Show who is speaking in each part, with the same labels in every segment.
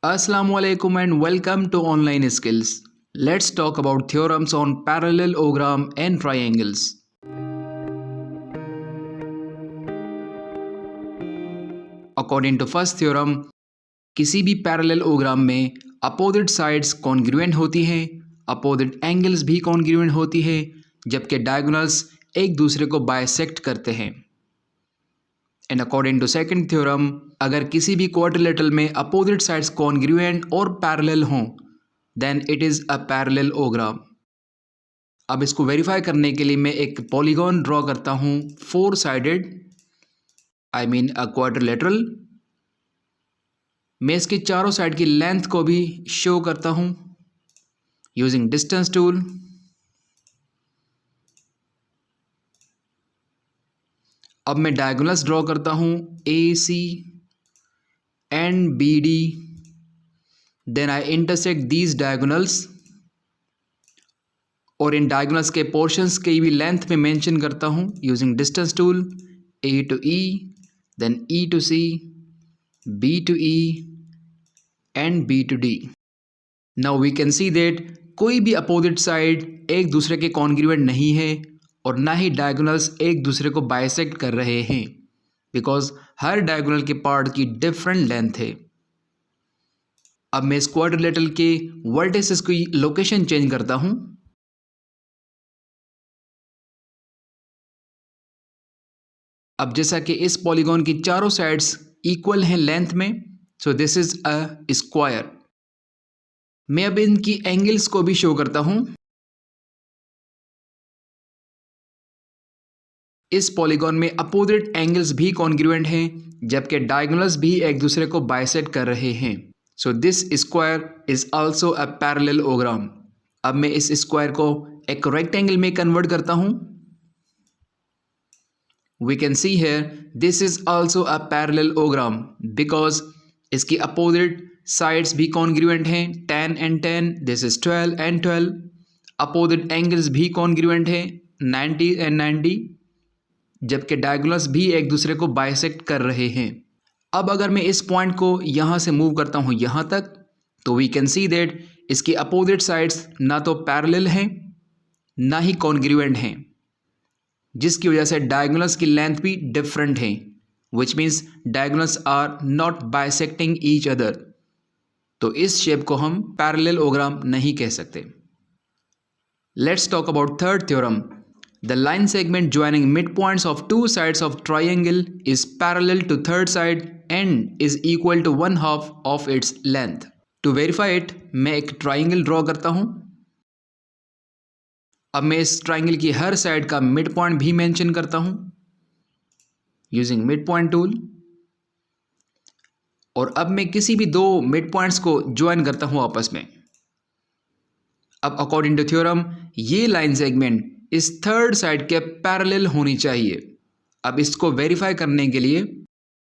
Speaker 1: Assalamu alaikum and welcome to Online Skills. Let's talk about theorems on parallelogram and triangles. According to first theorem, किसी भी parallelogram में opposite sides congruent होती हैं, opposite angles भी congruent होती है, जबकि diagonals एक दूसरे को bisect करते हैं. And according to second theorem, अगर किसी भी quadrilateral में opposite sides congruent और parallel हों, then it is a parallelogram. अब इसको वेरीफाई करने के लिए मैं एक पॉलीगॉन ड्रॉ करता हूँ four sided, I mean a quadrilateral. मैं इसके चारों साइड की लेंथ को भी शो करता हूँ यूजिंग डिस्टेंस टूल. अब मैं डायगोनल्स ड्रॉ करता हूँ A C and B D. Then I intersect these diagonals और इन डायगोनल्स के पोर्शंस की भी लेंथ में मेंशन करता हूँ using distance tool. A to E, then E to C, B to E and B to D. Now we can see that कोई भी अपोजिट साइड एक दूसरे के कॉन्ग्रुएंट नहीं है और ना ही डायगोनल्स एक दूसरे को बाइसेक्ट कर रहे हैं, बिकॉज हर डायगोनल के पार्ट की डिफरेंट लेंथ है. अब मैं इस क्वाड्रिलेटरल के वर्टिसेस की लोकेशन चेंज करता हूँ. अब जैसा कि इस पॉलीगॉन की चारों साइड्स इक्वल हैं लेंथ में, so this is a square. मैं अब इनकी एंगल्स को भी शो करता हूं. इस पॉलीगॉन में अपोजिट एंगल्स भी कॉन्ग्रुएंट हैं, जबकि डायगोनल्स भी एक दूसरे को बाइसेक्ट कर रहे हैं. So this square is also a parallelogram. अब मैं इस स्क्वायर को एक रेक्टेंगल में कन्वर्ट करता हूं. We can see here this is also a parallelogram because इसकी opposite sides भी congruent हैं 10 and 10. This is 12 and 12. opposite angles भी congruent हैं 90 and 90, जबकि diagonals भी एक दूसरे को bisect कर रहे हैं. अब अगर मैं इस पॉइंट को यहाँ से मूव करता हूँ यहाँ तक, तो we can see that इसकी opposite sides ना तो parallel हैं ना ही congruent हैं, जिसकी वजह से डायगोनल्स की लेंथ भी डिफरेंट है, which means diagonals are not bisecting each other. तो इस शेप को हम पैरेललोग्राम नहीं कह सकते. Let's talk about third theorem. The line segment joining mid points of two sides of triangle is parallel to third side and is equal to 1/2 of its length. To verify it, मैं एक triangle draw करता हूँ. अब मैं इस triangle की हर side का mid point भी मेंशन करता हूं यूजिंग मिड पॉइंट टूल. और अब मैं किसी भी दो मिड पॉइंट्स को ज्वाइन करता हूं आपस में. अब अकॉर्डिंग टू थ्योरम ये लाइन सेगमेंट इस थर्ड साइड के पैरेलल होनी चाहिए. अब इसको वेरीफाई करने के लिए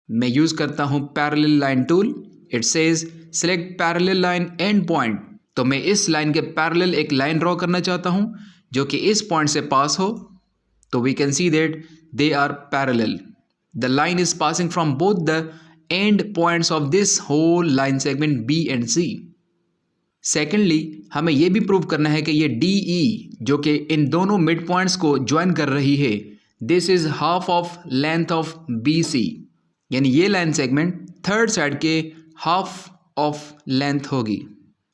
Speaker 1: मैं यूज करता हूं parallel line tool. It says select parallel line and point. तो मैं इस लाइन के पैरेलल एक लाइन ड्रॉ करना चाहता हूं जो कि इस पॉइंट से पास हो. तो we can see that they are parallel. The line is passing from both the end points of this whole line segment B and C. Secondly, हमें यह भी प्रूव करना है कि ये डी ई जो कि इन दोनों मिड पॉइंट्स को ज्वाइन कर रही है, this is half of length of B C. यानी ये लाइन सेगमेंट थर्ड साइड के हाफ ऑफ लेंथ होगी.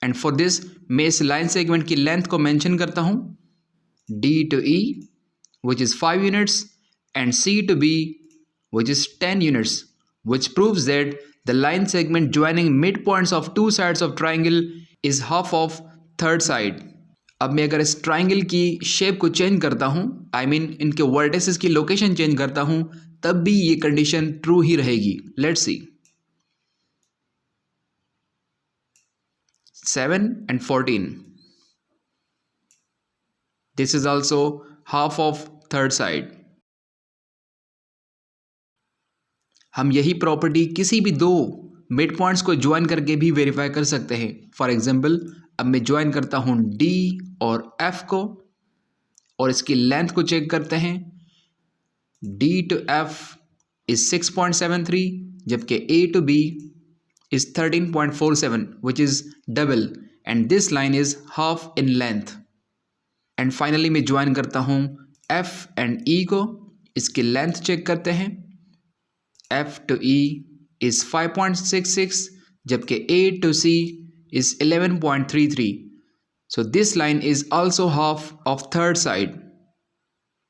Speaker 1: एंड फॉर दिस मैं इस लाइन सेगमेंट की लेंथ को मेंशन करता हूं D to E, which is 5 units, and C to B, which is 10 units, which proves that the line segment joining midpoints of two sides of triangle is half of third side. अब मैं अगर इस triangle की shape को change करता हूँ, I mean इनके vertices की लोकेशन चेंज करता हूँ, तब भी ये कंडीशन ट्रू ही रहेगी. Let's see. 7 and 14. This is also half of third side. हम यही प्रॉपर्टी किसी भी दो मिड पॉइंट्स को ज्वाइन करके भी वेरीफाई कर सकते हैं. फॉर एग्जांपल, अब मैं ज्वाइन करता हूं D और F को और इसकी लेंथ को चेक करते हैं. D to F is 6.73, जबकि A to B is 13.47 which is double and this line is half in length. And finally मैं ज्वाइन करता हूँ F एंड E को, इसकी लेंथ चेक करते हैं. F to E is 5.66 जबकि A to C is 11.33. So this line is also half of third side.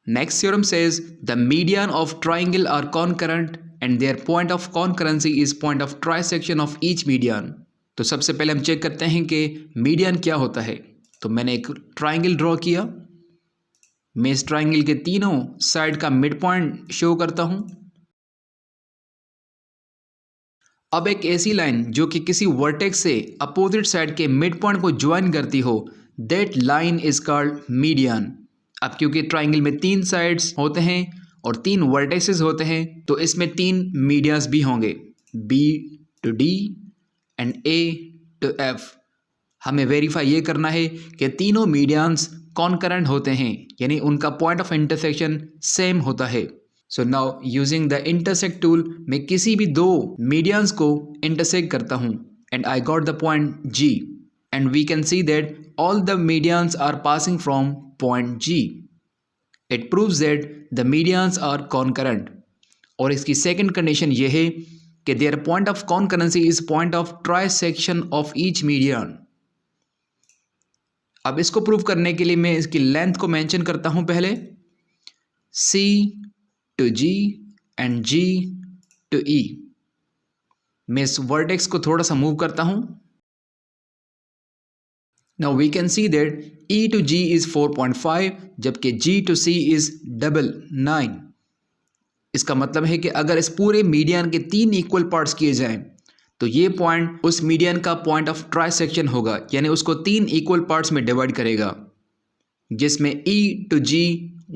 Speaker 1: Next theorem says the median of triangle are concurrent and their point of concurrency is point of trisection of each median. तो सबसे पहले हम check करते हैं कि median क्या होता है. तो मैंने एक ट्राइंगल ड्रॉ किया. मैं इस ट्राइंगल के तीनों साइड का मिड पॉइंट शो करता हूं. अब एक ऐसी लाइन जो कि किसी वर्टेक्स से अपोजिट साइड के मिड पॉइंट को ज्वाइन करती हो, that line is called median. अब क्योंकि ट्राइंगल में 3 साइड्स होते हैं और 3 वर्टेक्सेस होते हैं तो इसमें 3 मीडियंस भी होंगे, B to D and A to F. हमें वेरीफाई ये करना है कि तीनों मीडियंस कॉन्करेंट होते हैं, यानी उनका पॉइंट ऑफ इंटरसेक्शन सेम होता है. So now using the intersect tool मैं किसी भी 2 मीडियंस को इंटरसेक्ट करता हूँ and I got the point G and we can see that all the medians are passing from point G. It proves that the medians are concurrent. और इसकी second condition ये है कि their point of concurrency is point of trisection of each median. अब इसको prove करने के लिए मैं इसकी लेंथ को मेंशन करता हूं पहले. C to G and G to E. मैं इस वर्टेक्स को थोड़ा सा मूव करता हूं. Now we can see that E to G is 4.5 जबकि G to C is 9. इसका मतलब है कि अगर इस पूरे मीडियन के 3 इक्वल पार्ट्स किए जाएं तो ये पॉइंट उस मीडियन का पॉइंट ऑफ ट्राइसेक्शन होगा, यानी उसको 3 इक्वल पार्ट्स में डिवाइड करेगा, जिसमें E to G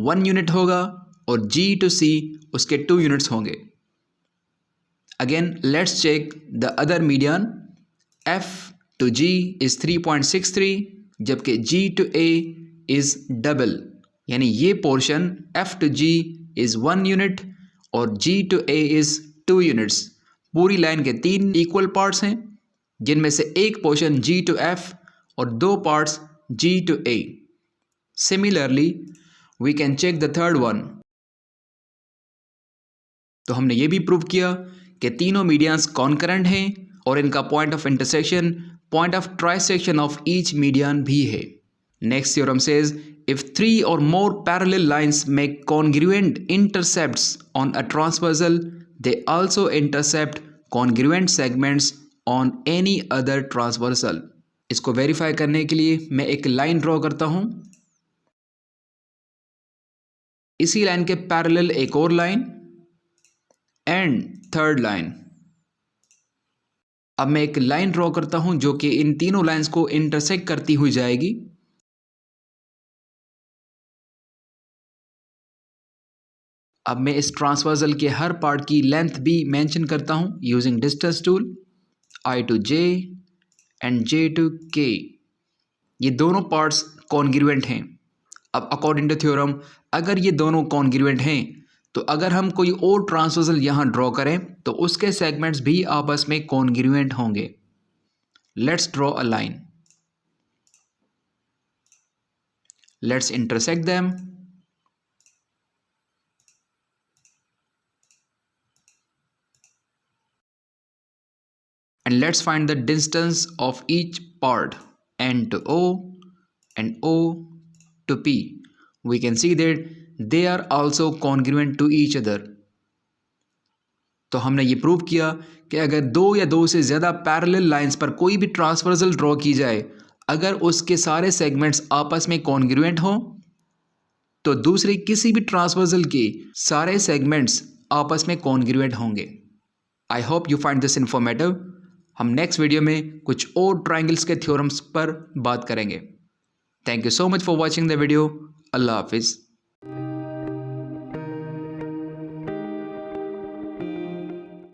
Speaker 1: 1 यूनिट होगा और G to C उसके 2 यूनिट्स होंगे. Again let's check the other median. F to G is 3.63 जबकि G to A is double, यानी ये portion F to G is 1 unit और G to A is 2 units. पूरी line के 3 equal parts हैं जिनमें से एक पोर्शन G to F और 2 parts G to A. Similarly we can check the third one. तो हमने ये भी प्रूव किया कि तीनों मीडियंस कॉन्करेंट हैं और इनका point of intersection point of trisection of each median भी है. Next theorem says if 3 or more parallel lines make congruent intercepts on a transversal, they also intercept congruent segments on any other transversal. इसको verify करने के लिए मैं एक line draw करता हूं. इसी लाइन के पैरेलल एक और लाइन एंड थर्ड लाइन. अब मैं एक लाइन ड्रॉ करता हूं जो कि इन तीनों लाइंस को इंटरसेक्ट करती हुई जाएगी. अब मैं इस ट्रांसवर्सल के हर पार्ट की लेंथ भी मेंशन करता हूं using distance tool. I to J and J to K. ये दोनों पार्ट्स कॉन्ग्रुएंट हैं. अब अकॉर्डिंग टू थ्योरम अगर ये दोनों कॉन्ग्रुएंट हैं तो अगर हम कोई और ट्रांसवर्सल यहाँ ड्रॉ करें तो उसके सेगमेंट्स भी आपस में कॉन्ग्रुएंट होंगे. Let's draw a line. Let's intersect them. And let's find the distance of each part, N to O and O to P. We can see that they are also congruent to each other. तो हमने ये prove किया कि अगर 2 या 2 से ज़्यादा parallel lines पर कोई भी ट्रांसवर्सल ड्रॉ की जाए, अगर उसके सारे सेगमेंट्स आपस में कॉन्ग्रुएंट हों तो दूसरे किसी भी ट्रांसवर्सल के सारे सेगमेंट्स आपस में कॉन्ग्रुएंट होंगे. I hope you find this informative. हम नेक्स्ट वीडियो में कुछ और ट्राइंगल्स के थ्योरम्स पर बात करेंगे. Thank you so much for watching the video. Allah हाफिज़.